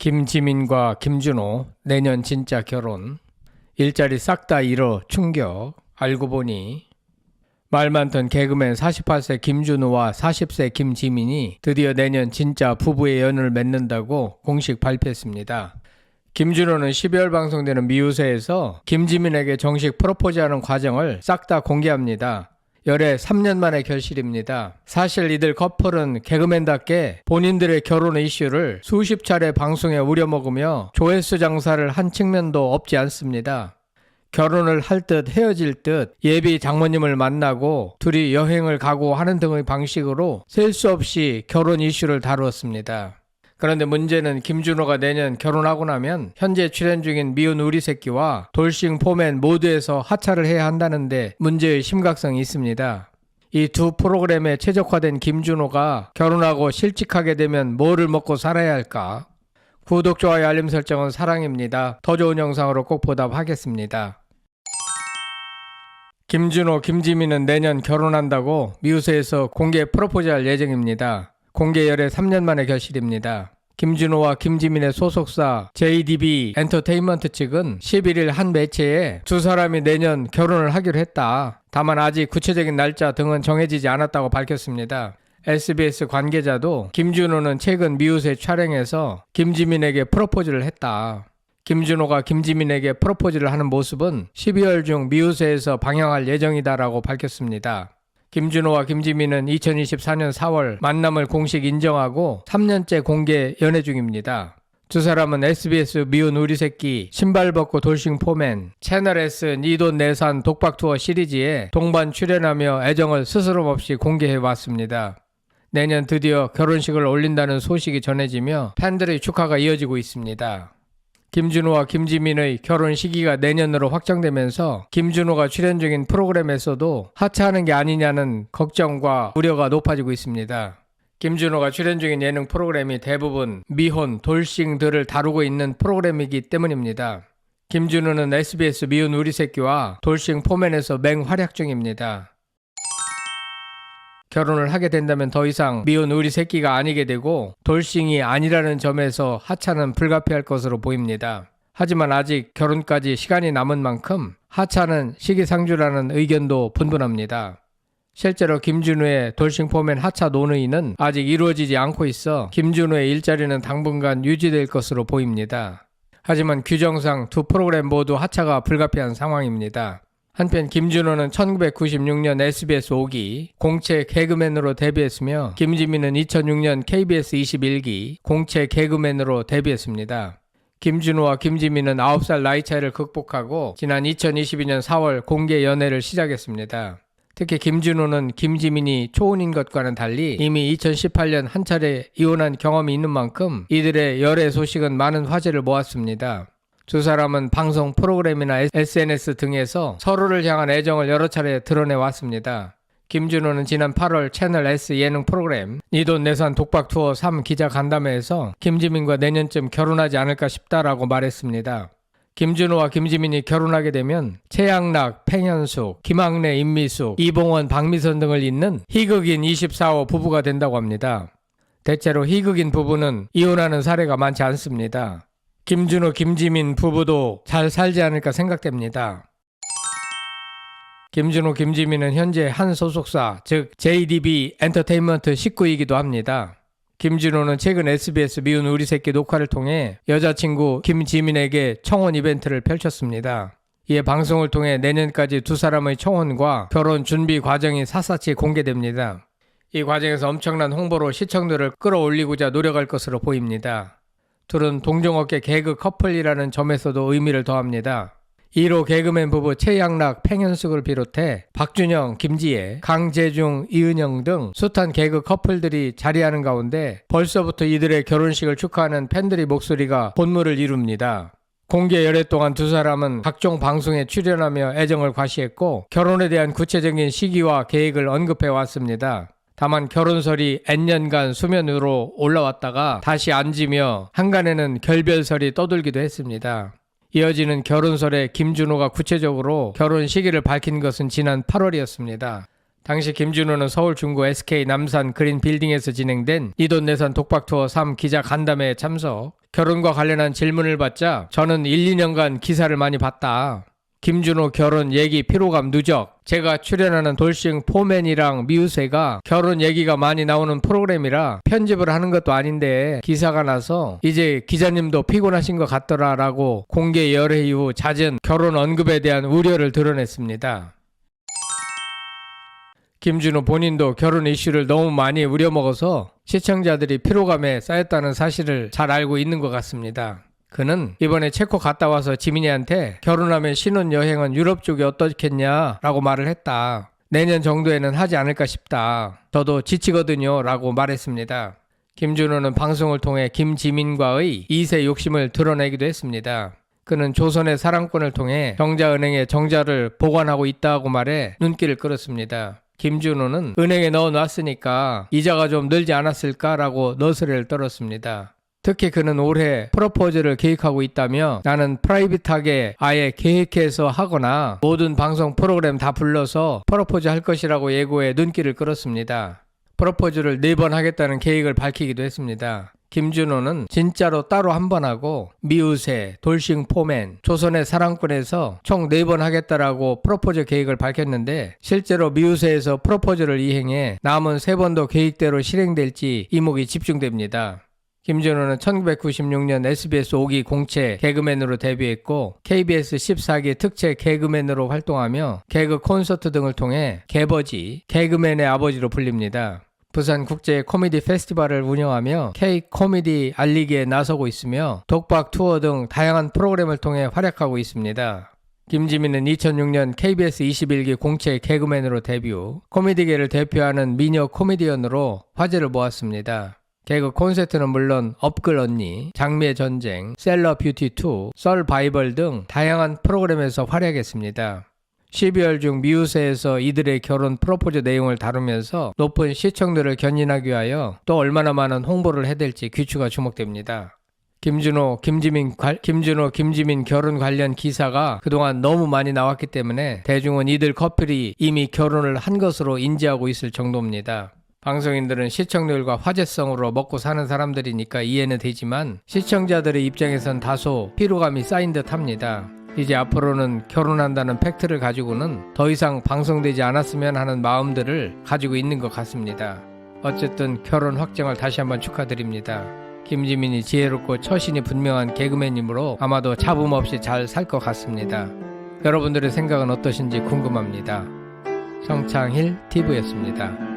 김지민과 김준호 내년 진짜 결혼. 일자리 싹 다 잃어 충격. 알고 보니 말 많던 개그맨 48세 김준호와 40세 김지민이 드디어 내년 진짜 부부의 연을 맺는다고 공식 발표했습니다. 김준호는 12월 방송되는 미우새에서 김지민에게 정식 프로포즈하는 과정을 싹 다 공개합니다. 열애 3년 만의 결실입니다. 사실 이들 커플은 개그맨답게 본인들의 결혼 이슈를 수십 차례 방송에 우려먹으며 조회수 장사를 한 측면도 없지 않습니다. 결혼을 할 듯 헤어질 듯 예비 장모님을 만나고 둘이 여행을 가고 하는 등의 방식으로 셀 수 없이 결혼 이슈를 다루었습니다. 그런데 문제는 김준호가 내년 결혼하고 나면 현재 출연 중인 미운 우리 새끼와 돌싱 포맨 모두에서 하차를 해야 한다는데 문제의 심각성이 있습니다. 이 두 프로그램에 최적화된 김준호가 결혼하고 실직하게 되면 뭐를 먹고 살아야 할까? 구독, 좋아요, 알림 설정은 사랑입니다. 더 좋은 영상으로 꼭 보답하겠습니다. 김준호, 김지민은 내년 결혼한다고 미우새에서 공개 프로포즈할 예정입니다. 공개 열애 3년 만의 결실입니다. 김준호와 김지민의 소속사 JDB 엔터테인먼트 측은 11일 한 매체에 두 사람이 내년 결혼을 하기로 했다. 다만 아직 구체적인 날짜 등은 정해지지 않았다고 밝혔습니다. SBS 관계자도 김준호는 최근 미우새 촬영에서 김지민에게 프로포즈를 했다. 김준호가 김지민에게 프로포즈를 하는 모습은 12월 중 미우새에서 방영할 예정이다라고 밝혔습니다. 김준호와 김지민은 2024년 4월 만남을 공식 인정하고 3년째 공개 연애 중입니다. 두 사람은 SBS 미운 우리 새끼, 신발 벗고 돌싱 포맨, 채널 S 니돈 내산 독박 투어 시리즈에 동반 출연하며 애정을 스스럼없이 공개해왔습니다. 내년 드디어 결혼식을 올린다는 소식이 전해지며 팬들의 축하가 이어지고 있습니다. 김준호와 김지민의 결혼 시기가 내년으로 확정되면서 김준호가 출연 중인 프로그램에서도 하차하는 게 아니냐는 걱정과 우려가 높아지고 있습니다. 김준호가 출연 중인 예능 프로그램이 대부분 미혼, 돌싱들을 다루고 있는 프로그램이기 때문입니다. 김준호는 SBS 미운 우리 새끼와 돌싱 포맨에서 맹활약 중입니다. 결혼을 하게 된다면 더 이상 미운 우리 새끼가 아니게 되고 돌싱이 아니라는 점에서 하차는 불가피할 것으로 보입니다. 하지만 아직 결혼까지 시간이 남은 만큼 하차는 시기상조라는 의견도 분분합니다. 실제로 김준호의 돌싱 포맨 하차 논의는 아직 이루어지지 않고 있어 김준호의 일자리는 당분간 유지될 것으로 보입니다. 하지만 규정상 두 프로그램 모두 하차가 불가피한 상황입니다. 한편 김준호는 1996년 SBS 5기 공채 개그맨으로 데뷔했으며 김지민은 2006년 KBS 21기 공채 개그맨으로 데뷔했습니다. 김준호와 김지민은 9살 나이 차이를 극복하고 지난 2022년 4월 공개 연애를 시작했습니다. 특히 김준호는 김지민이 초혼인 것과는 달리 이미 2018년 한 차례 이혼한 경험이 있는 만큼 이들의 열애 소식은 많은 화제를 모았습니다. 두 사람은 방송 프로그램이나 SNS 등에서 서로를 향한 애정을 여러 차례 드러내왔습니다. 김준호는 지난 8월 채널 S 예능 프로그램 니돈 내산 독박 투어 3 기자 간담회에서 김지민과 내년쯤 결혼하지 않을까 싶다라고 말했습니다. 김준호와 김지민이 결혼하게 되면 최양락, 팽현숙, 김학래, 임미숙, 이봉원, 박미선 등을 잇는 희극인 24호 부부가 된다고 합니다. 대체로 희극인 부부는 이혼하는 사례가 많지 않습니다. 김준호, 김지민 부부도 잘 살지 않을까 생각됩니다. 김준호, 김지민은 현재 한 소속사, 즉 JDB 엔터테인먼트 식구이기도 합니다. 김준호는 최근 SBS 미운 우리 새끼 녹화를 통해 여자친구 김지민에게 청혼 이벤트를 펼쳤습니다. 이에 방송을 통해 내년까지 두 사람의 청혼과 결혼 준비 과정이 샅샅이 공개됩니다. 이 과정에서 엄청난 홍보로 시청률을 끌어올리고자 노력할 것으로 보입니다. 둘은 동종업계 개그 커플이라는 점에서도 의미를 더합니다. 1호 개그맨 부부 최양락, 팽현숙을 비롯해 박준영, 김지혜, 강재중, 이은영 등 숱한 개그 커플들이 자리하는 가운데 벌써부터 이들의 결혼식을 축하하는 팬들의 목소리가 본물을 이룹니다. 공개 열애 동안 두 사람은 각종 방송에 출연하며 애정을 과시했고 결혼에 대한 구체적인 시기와 계획을 언급해 왔습니다. 다만 결혼설이 N년간 수면 위로 올라왔다가 다시 앉으며 한간에는 결별설이 떠돌기도 했습니다. 이어지는 결혼설에 김준호가 구체적으로 결혼 시기를 밝힌 것은 지난 8월이었습니다. 당시 김준호는 서울 중구 SK 남산 그린 빌딩에서 진행된 이돈내산 독박투어 3 기자 간담회에 참석. 결혼과 관련한 질문을 받자 저는 1, 2년간 기사를 많이 봤다. 김준호 결혼 얘기 피로감 누적. 제가 출연하는 돌싱 포맨이랑 미우새가 결혼 얘기가 많이 나오는 프로그램이라 편집을 하는 것도 아닌데 기사가 나서 이제 기자님도 피곤하신 것 같더라 라고 공개 열애 이후 잦은 결혼 언급에 대한 우려를 드러냈습니다. 김준호 본인도 결혼 이슈를 너무 많이 우려먹어서 시청자들이 피로감에 쌓였다는 사실을 잘 알고 있는 것 같습니다. 그는 이번에 체코 갔다 와서 지민이한테 결혼하면 신혼여행은 유럽 쪽이 어떻겠냐 라고 말을 했다. 내년 정도에는 하지 않을까 싶다. 저도 지치거든요 라고 말했습니다. 김준호는 방송을 통해 김지민과의 2세 욕심을 드러내기도 했습니다. 그는 조선의 사랑꾼을 통해 정자은행에 정자를 보관하고 있다고 말해 눈길을 끌었습니다. 김준호는 은행에 넣어놨으니까 이자가 좀 늘지 않았을까라고 너스레를 떨었습니다. 특히 그는 올해 프로포즈를 계획하고 있다며 나는 프라이빗하게 아예 계획해서 하거나 모든 방송 프로그램 다 불러서 프로포즈 할 것이라고 예고해 눈길을 끌었습니다. 프로포즈를 4번 하겠다는 계획을 밝히기도 했습니다. 김준호는 진짜로 따로 한 번 하고 미우새, 돌싱 포맨, 조선의 사랑꾼에서 총 4번 하겠다라고 프로포즈 계획을 밝혔는데 실제로 미우새에서 프로포즈를 이행해 남은 3번도 계획대로 실행될지 이목이 집중됩니다. 김준호는 1996년 SBS 5기 공채 개그맨으로 데뷔했고 KBS 14기 특채 개그맨으로 활동하며 개그 콘서트 등을 통해 개버지, 개그맨의 아버지로 불립니다. 부산 국제 코미디 페스티벌을 운영하며 K-코미디 알리기에 나서고 있으며 독박 투어 등 다양한 프로그램을 통해 활약하고 있습니다. 김지민은 2006년 KBS 21기 공채 개그맨으로 데뷔 후 코미디계를 대표하는 미녀 코미디언으로 화제를 모았습니다. 개그 콘서트는 물론 업글 언니, 장미의 전쟁, 셀러 뷰티 2, 썰 바이벌 등 다양한 프로그램에서 활약했습니다. 12월 중 미우새에서 이들의 결혼 프로포즈 내용을 다루면서 높은 시청률을 견인하기 위하여 또 얼마나 많은 홍보를 해댈지 귀추가 주목됩니다. 김준호, 김지민 결혼 관련 기사가 그동안 너무 많이 나왔기 때문에 대중은 이들 커플이 이미 결혼을 한 것으로 인지하고 있을 정도입니다. 방송인들은 시청률과 화제성으로 먹고 사는 사람들이니까 이해는 되지만 시청자들의 입장에선 다소 피로감이 쌓인 듯 합니다. 이제 앞으로는 결혼한다는 팩트를 가지고는 더 이상 방송되지 않았으면 하는 마음들을 가지고 있는 것 같습니다. 어쨌든 결혼 확정을 다시 한번 축하드립니다. 김지민이 지혜롭고 처신이 분명한 개그맨이므로 아마도 잡음 없이 잘 살 것 같습니다. 여러분들의 생각은 어떠신지 궁금합니다. 성창힐 TV였습니다.